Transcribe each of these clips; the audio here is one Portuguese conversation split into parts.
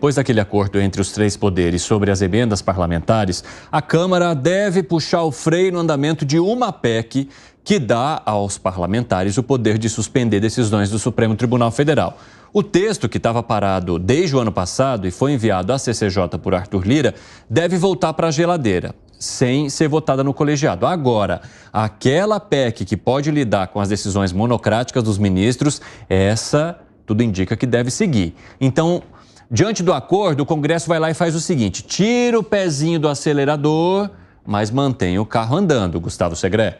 depois daquele acordo entre os três poderes sobre as emendas parlamentares, a Câmara deve puxar o freio no andamento de uma PEC que dá aos parlamentares o poder de suspender decisões do Supremo Tribunal Federal. O texto, que estava parado desde o ano passado e foi enviado à CCJ por Arthur Lira, deve voltar para a geladeira, sem ser votada no colegiado. Agora, aquela PEC que pode lidar com as decisões monocráticas dos ministros, essa tudo indica que deve seguir. Então, diante do acordo, o Congresso vai lá e faz o seguinte: tira o pezinho do acelerador, mas mantém o carro andando. Gustavo Segré.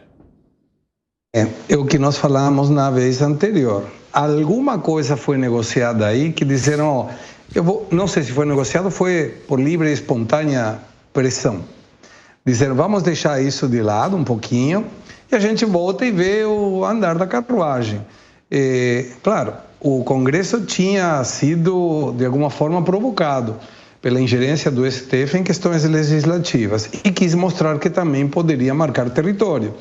É o que nós falamos na vez anterior. Alguma coisa foi negociada aí que disseram, não sei se foi negociado, foi por livre e espontânea pressão. Disseram, vamos deixar isso de lado um pouquinho e a gente volta e vê o andar da carruagem. Claro, o Congresso tinha sido, de alguma forma, provocado pela ingerência do STF em questões legislativas e quis mostrar que também poderia marcar território.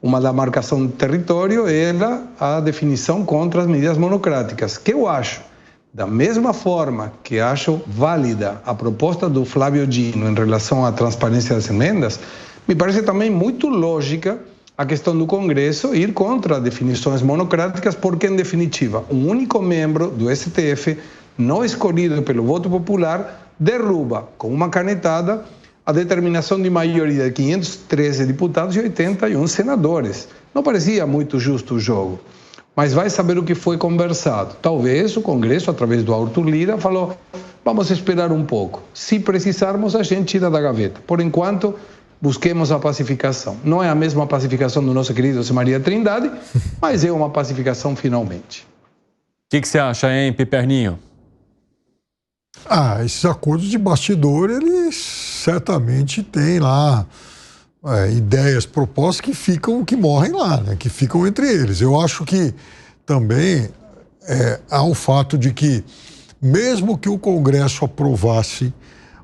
Uma da marcação de território era a definição contra as medidas monocráticas, que eu acho, da mesma forma que acho válida a proposta do Flávio Dino em relação à transparência das emendas, me parece também muito lógica a questão do Congresso ir contra definições monocráticas, porque, em definitiva, um único membro do STF, não escolhido pelo voto popular, derruba com uma canetada a determinação de maioria de 513 deputados e 81 senadores. Não parecia muito justo o jogo, mas vai saber o que foi conversado. Talvez o Congresso, através do Arthur Lira, falou, vamos esperar um pouco. Se precisarmos, a gente tira da gaveta. Por enquanto, busquemos a pacificação. Não é a mesma pacificação do nosso querido José Maria Trindade, mas é uma pacificação finalmente. O que você acha, hein, Piperninho? Esses acordos de bastidor, eles certamente têm lá ideias, propostas que morrem lá, né? Que ficam entre eles. Eu acho que também há o fato de que, mesmo que o Congresso aprovasse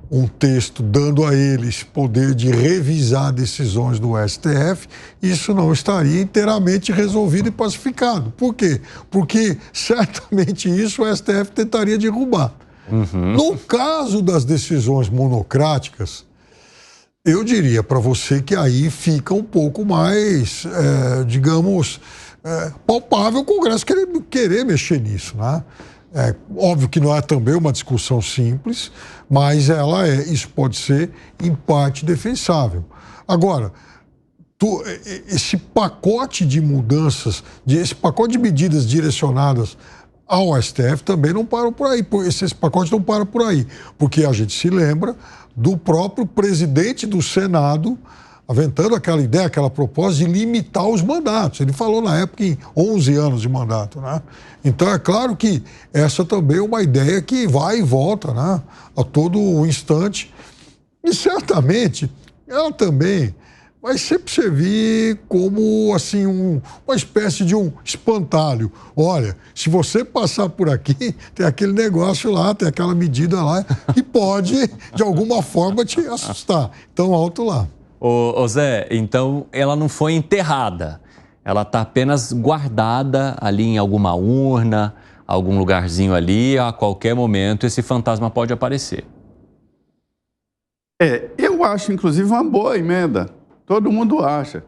um texto dando a eles poder de revisar decisões do STF, isso não estaria inteiramente resolvido e pacificado. Por quê? Porque certamente isso o STF tentaria derrubar. No caso das decisões monocráticas, eu diria para você que aí fica um pouco mais, digamos, palpável o Congresso querer mexer nisso, né? Óbvio que não é também uma discussão simples, mas isso pode ser, em parte, defensável. Agora, esse pacote de mudanças, esse pacote de medidas direcionadas ao STF também não para por aí. Esses pacotes não param por aí, porque a gente se lembra do próprio presidente do Senado aventando aquela ideia, aquela proposta de limitar os mandatos. Ele falou na época em 11 anos de mandato, né? Então é claro que essa também é uma ideia que vai e volta, né? A todo instante. E certamente ela também vai sempre servir como assim uma espécie de um espantalho. Olha, se você passar por aqui, tem aquele negócio lá, tem aquela medida lá que pode, de alguma forma, te assustar. Então, alto lá. Ô Zé, então ela não foi enterrada, ela está apenas guardada ali em alguma urna, algum lugarzinho ali, a qualquer momento esse fantasma pode aparecer. Eu acho, inclusive, uma boa emenda. Todo mundo acha.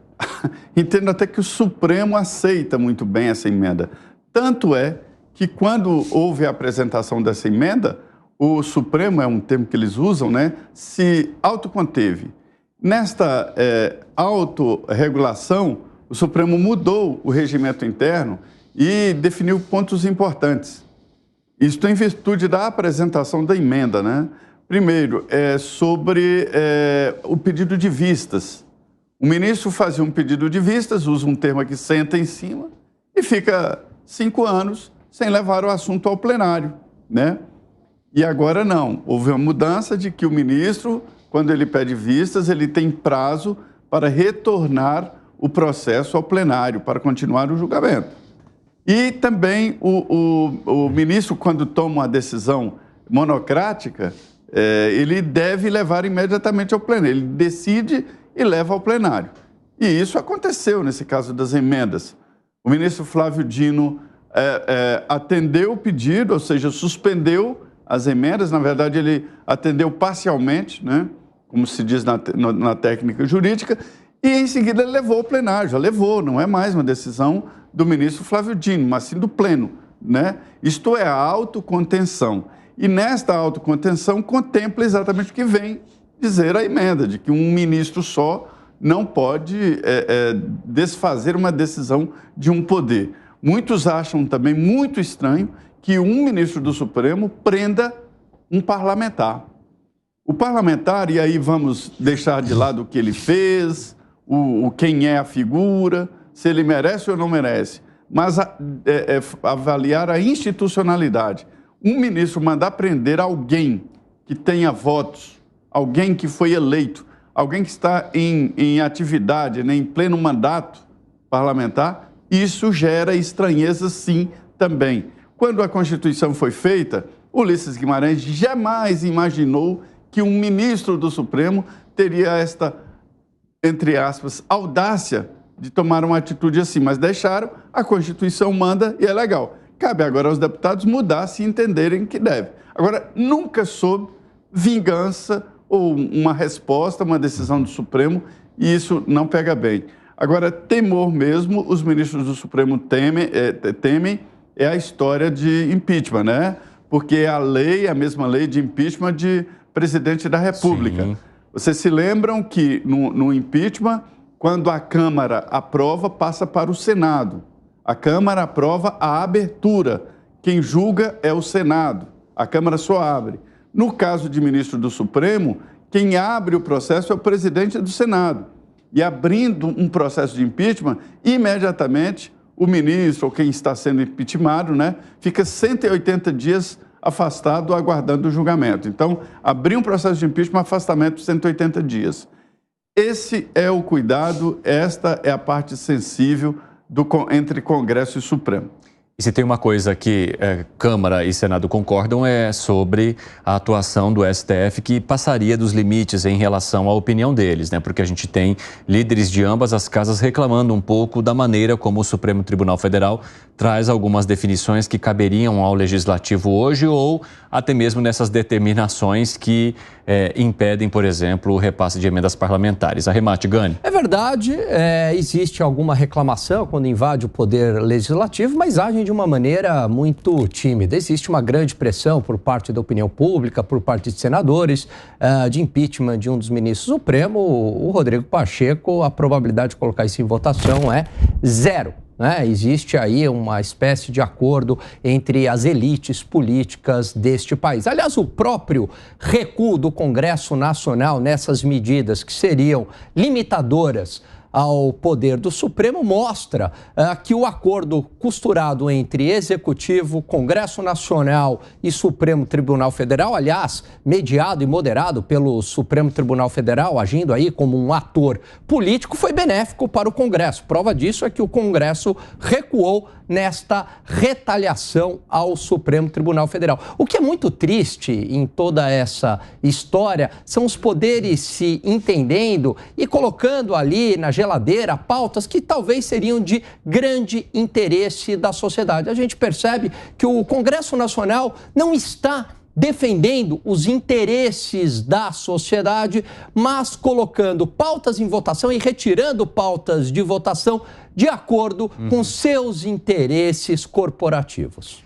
Entendo até que o Supremo aceita muito bem essa emenda. Tanto é que quando houve a apresentação dessa emenda, o Supremo, é um termo que eles usam, né, se autoconteve. Nesta autorregulação, o Supremo mudou o regimento interno e definiu pontos importantes. Isso em virtude da apresentação da emenda, né? Primeiro, sobre o pedido de vistas. O ministro fazia um pedido de vistas, usa um termo aqui, senta em cima, e fica 5 anos sem levar o assunto ao plenário, né? E agora não. Houve uma mudança de que o ministro, quando ele pede vistas, ele tem prazo para retornar o processo ao plenário, para continuar o julgamento. E também o ministro, quando toma uma decisão monocrática, ele deve levar imediatamente ao plenário. Ele decide e leva ao plenário. E isso aconteceu nesse caso das emendas. O ministro Flávio Dino atendeu o pedido, ou seja, suspendeu as emendas. Na verdade, ele atendeu parcialmente, né? Como se diz na técnica jurídica, e em seguida ele levou ao plenário. Já levou, não é mais uma decisão do ministro Flávio Dino, mas sim do pleno, né? Isto é a autocontenção. E nesta autocontenção contempla exatamente o que vem dizer a emenda, de que um ministro só não pode desfazer uma decisão de um poder. Muitos acham também muito estranho que um ministro do Supremo prenda um parlamentar. O parlamentar, e aí vamos deixar de lado o que ele fez, quem é a figura, se ele merece ou não merece, mas avaliar a institucionalidade. Um ministro mandar prender alguém que tenha votos, alguém que foi eleito, alguém que está em atividade, né, em pleno mandato parlamentar, isso gera estranheza sim também. Quando a Constituição foi feita, Ulisses Guimarães jamais imaginou que um ministro do Supremo teria esta, entre aspas, audácia de tomar uma atitude assim, mas deixaram, a Constituição manda e é legal. Cabe agora aos deputados mudar se entenderem que deve. Agora, nunca soube vingança ou uma resposta, uma decisão do Supremo, e isso não pega bem. Agora, temor mesmo, os ministros do Supremo temem é a história de impeachment, né? Porque é a mesma lei de impeachment de presidente da República. Sim. Vocês se lembram que no impeachment, quando a Câmara aprova, passa para o Senado. A Câmara aprova a abertura. Quem julga é o Senado. A Câmara só abre. No caso de ministro do Supremo, quem abre o processo é o presidente do Senado. E abrindo um processo de impeachment, imediatamente o ministro ou quem está sendo impeachmentado, né, fica 180 dias afastado, aguardando o julgamento. Então, abrir um processo de impeachment, afastamento de 180 dias. Esse é o cuidado, esta é a parte sensível entre Congresso e Supremo. E se tem uma coisa que Câmara e Senado concordam é sobre a atuação do STF, que passaria dos limites em relação à opinião deles, né? Porque a gente tem líderes de ambas as casas reclamando um pouco da maneira como o Supremo Tribunal Federal traz algumas definições que caberiam ao Legislativo hoje ou até mesmo nessas determinações que impedem, por exemplo, o repasse de emendas parlamentares. Arremate, Gani. É verdade, existe alguma reclamação quando invade o poder legislativo, mas agem de uma maneira muito tímida. Existe uma grande pressão por parte da opinião pública, por parte de senadores, de impeachment de um dos ministros do Supremo, o Rodrigo Pacheco. A probabilidade de colocar isso em votação é zero. Existe aí uma espécie de acordo entre as elites políticas deste país. Aliás, o próprio recuo do Congresso Nacional nessas medidas que seriam limitadoras ao poder do Supremo mostra que o acordo costurado entre Executivo, Congresso Nacional e Supremo Tribunal Federal, aliás, mediado e moderado pelo Supremo Tribunal Federal, agindo aí como um ator político, foi benéfico para o Congresso. Prova disso é que o Congresso recuou nesta retaliação ao Supremo Tribunal Federal. O que é muito triste em toda essa história são os poderes se entendendo e colocando ali na geladeira pautas que talvez seriam de grande interesse da sociedade. A gente percebe que o Congresso Nacional não está defendendo os interesses da sociedade, mas colocando pautas em votação e retirando pautas de votação de acordo com seus interesses corporativos.